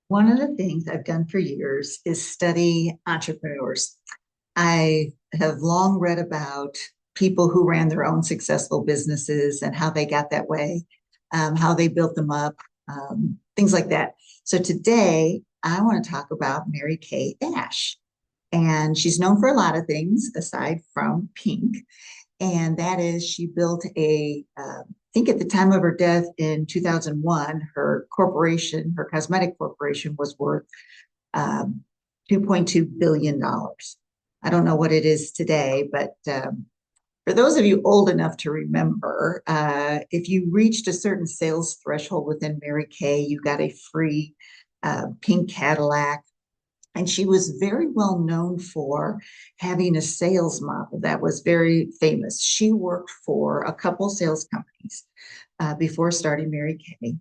One of the things I've done for years is study entrepreneurs. I have long read about people who ran their own successful businesses and how they got that way, how they built them up, things like that. So today I want to talk about Mary Kay Ash. And she's known for a lot of things aside from pink. And that is she built I think at the time of her death in 2001, her corporation, her cosmetic corporation was worth um, $2.2 billion. dollars. I don't know what it is today, but for those of you old enough to remember, if you reached a certain sales threshold within Mary Kay, you got a free pink Cadillac. And she was very well known for having a sales model that was very famous. She worked for a couple sales companies before starting Mary Kay,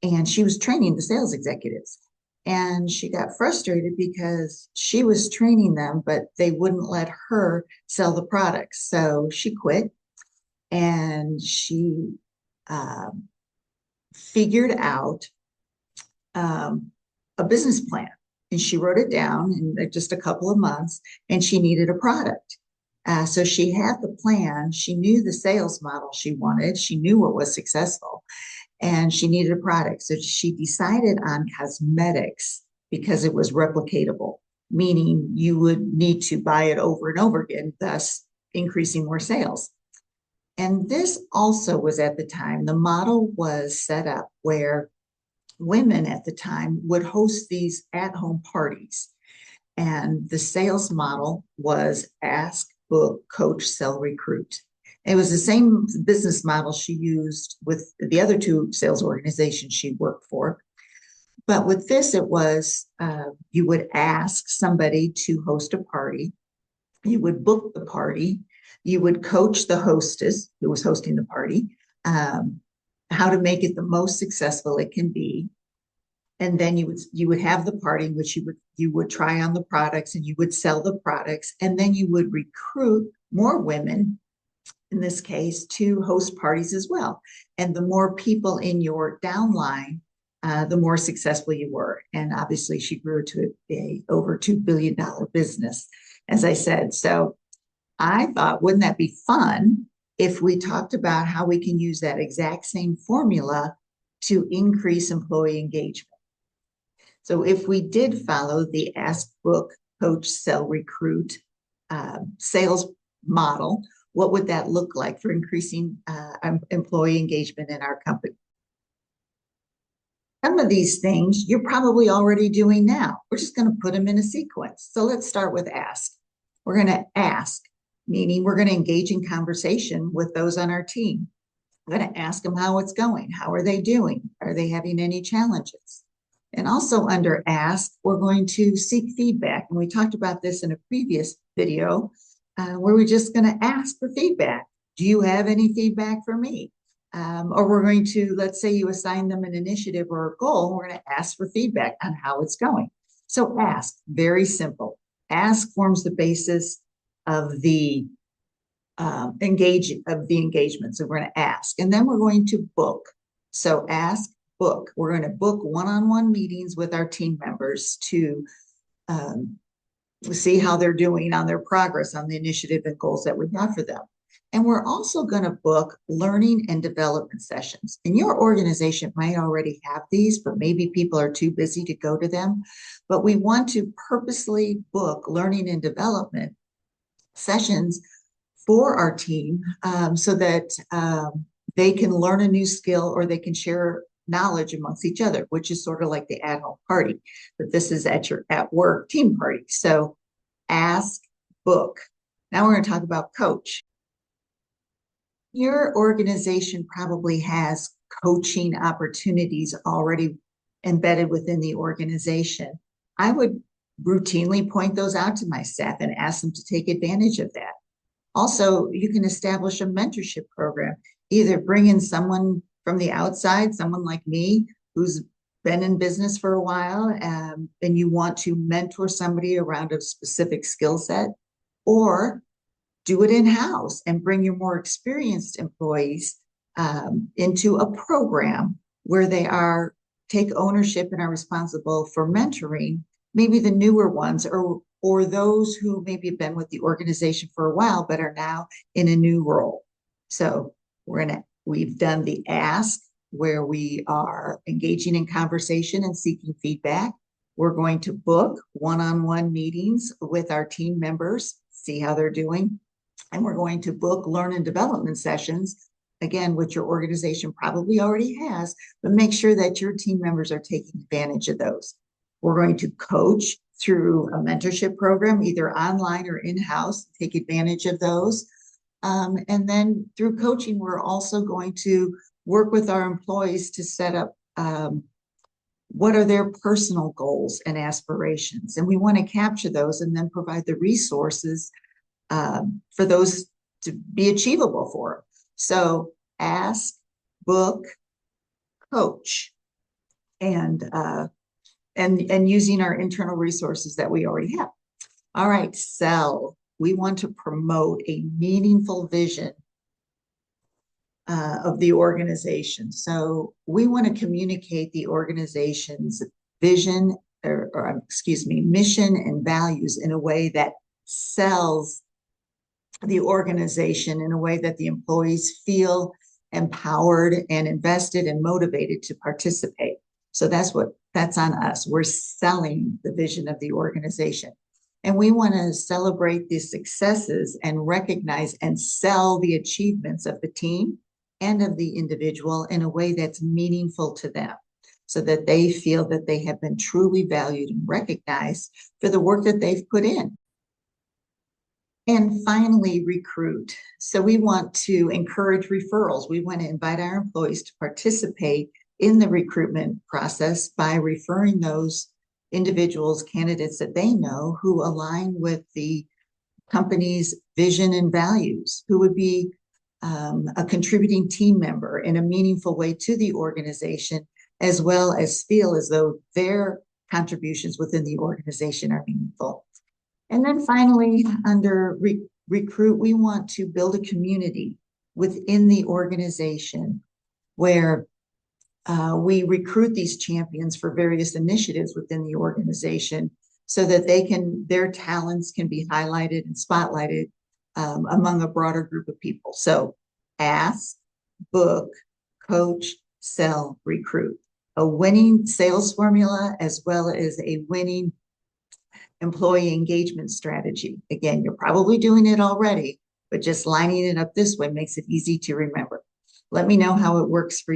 and she was training the sales executives. And she got frustrated because she was training them, but they wouldn't let her sell the products. So she quit and she um, figured out um, a business plan. And she wrote it down in just a couple of months, and she needed a product. So she had the plan. She knew the sales model she wanted. She knew what was successful, and she needed a product. So she decided on cosmetics because it was replicatable, meaning you would need to buy it over and over again, thus increasing more sales. And this also was at the time, the model was set up where women at the time would host these at home parties. And the sales model was ask, book, coach, sell, recruit. It was the same business model she used with the other two sales organizations she worked for. But with this, it was you would ask somebody to host a party, you would book the party, you would coach the hostess who was hosting the party, um, how to make it the most successful it can be, and then you would have the party in which you would try on the products and you would sell the products, and then you would recruit more women in this case to host parties as well. And the more people in your downline, the more successful you were. And obviously she grew to a over $2 billion business, as I said. So I thought, wouldn't that be fun if we talked about how we can use that exact same formula to increase employee engagement? So if we did follow the ask, book, coach, sell, recruit sales model, what would that look like for increasing employee engagement in our company? Some of these things you're probably already doing now. We're just going to put them in a sequence. So let's start with ask. We're going to ask, meaning we're going to engage in conversation with those on our team. We're going to ask them how it's going. How are they doing? Are they having any challenges? And also under ask, we're going to seek feedback. And we talked about this in a previous video where we're just going to ask for feedback. Do you have any feedback for me? Or we're going to, let's say you assign them an initiative or a goal, we're going to ask for feedback on how it's going. So ask, very simple. Ask forms the basis of the engagement. So we're going to ask, and then we're going to book. So ask, book. We're going to book one-on-one meetings with our team members to see how they're doing on their progress on the initiative and goals that we have for them. And we're also going to book learning and development sessions. And your organization might already have these, but maybe people are too busy to go to them. But we want to purposely book learning and development sessions for our team so that they can learn a new skill or they can share knowledge amongst each other, which is sort of like the at-home party, but this is at your at-work team party. So ask, book. Now we're going to talk about coach. Your organization probably has coaching opportunities already embedded within the organization. I would routinely point those out to my staff and ask them to take advantage of that. Also, you can establish a mentorship program, either bring in someone from the outside, someone like me who's been in business for a while, and you want to mentor somebody around a specific skill set, or do it in-house and bring your more experienced employees into a program where they are take ownership and are responsible for mentoring maybe the newer ones or those who maybe have been with the organization for a while but are now in a new role. So we've done the ask, where we are engaging in conversation and seeking feedback. We're going to book one-on-one meetings with our team members, see how they're doing. And we're going to book learn and development sessions, again, which your organization probably already has, but make sure that your team members are taking advantage of those. We're going to coach through a mentorship program, either online or in-house, take advantage of those. And then through coaching, we're also going to work with our employees to set up what are their personal goals and aspirations. And we want to capture those and then provide the resources for those to be achievable for them. So ask, book, coach, and using our internal resources that we already have. All right, sell. We want to promote a meaningful vision of the organization. So we want to communicate the organization's vision, mission and values in a way that sells the organization in a way that the employees feel empowered and invested and motivated to participate. So that's on us. We're selling the vision of the organization. And we want to celebrate the successes and recognize and sell the achievements of the team and of the individual in a way that's meaningful to them, so that they feel that they have been truly valued and recognized for the work that they've put in. And finally, recruit. So we want to encourage referrals. We want to invite our employees to participate in the recruitment process by referring those individuals, candidates that they know who align with the company's vision and values, who would be a contributing team member in a meaningful way to the organization, as well as feel as though their contributions within the organization are meaningful. And then finally, under recruit, we want to build a community within the organization where we recruit these champions for various initiatives within the organization, so that their talents can be highlighted and spotlighted among a broader group of people. So ask, book, coach, sell, recruit. A winning sales formula as well as a winning employee engagement strategy. Again, you're probably doing it already, but just lining it up this way makes it easy to remember. Let me know how it works for you.